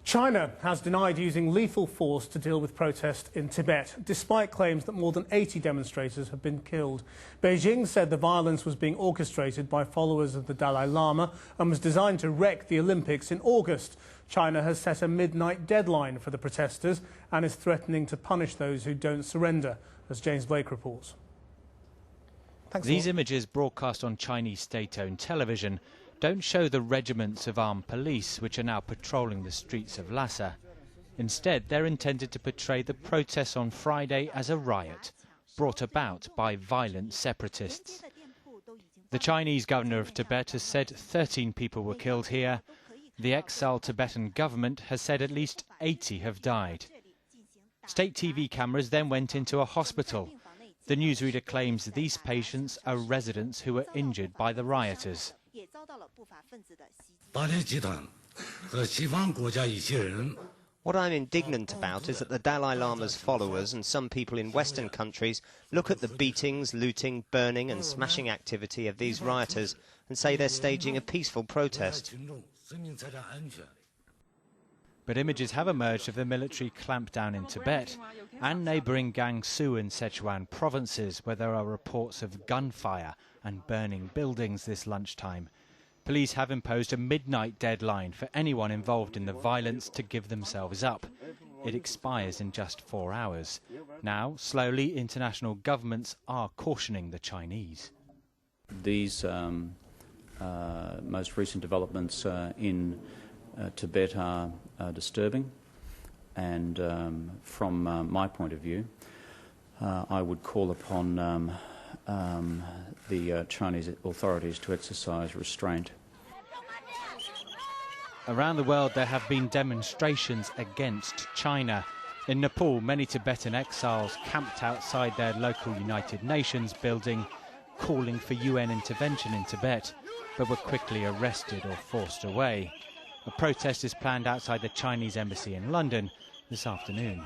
China has denied using lethal force to deal with protest in Tibet, despite claims that more than 80 demonstrators have been killed. Beijing said the violence was being orchestrated by followers of the Dalai Lama and was designed to wreck the Olympics in August. China has set a midnight deadline for the protesters and is threatening to punish those who don't surrender, as James Blake reports. These images, broadcast on Chinese state-owned television, don't show the regiments of armed police which are now patrolling the streets of Lhasa. Instead, they're intended to portray the protests on Friday as a riot, brought about by violent separatists. The Chinese governor of Tibet has said 13 people were killed here. The exiled Tibetan government has said at least 80 have died. State TV cameras then went into a hospital. The newsreader claims these patients are residents who were injured by the rioters. What I'm indignant about is that the Dalai Lama's followers and some people in Western countries look at the beatings, looting, burning and smashing activity of these rioters and say they're staging a peaceful protest. But images have emerged of the military clampdown in Tibet and neighbouring Gansu and Sichuan provinces, where there are reports of gunfire and burning buildings this lunchtime. Police have imposed a midnight deadline for anyone involved in the violence to give themselves up. It expires in just 4 hours. Now, slowly, international governments are cautioning the Chinese. These most recent developments in Tibet are disturbing, and from my point of view, I would call upon the Chinese authorities to exercise restraint. Around the world there have been demonstrations against China. In Nepal, many Tibetan exiles camped outside their local United Nations building, calling for UN intervention in Tibet, but were quickly arrested or forced away. A protest is planned outside the Chinese embassy in London this afternoon.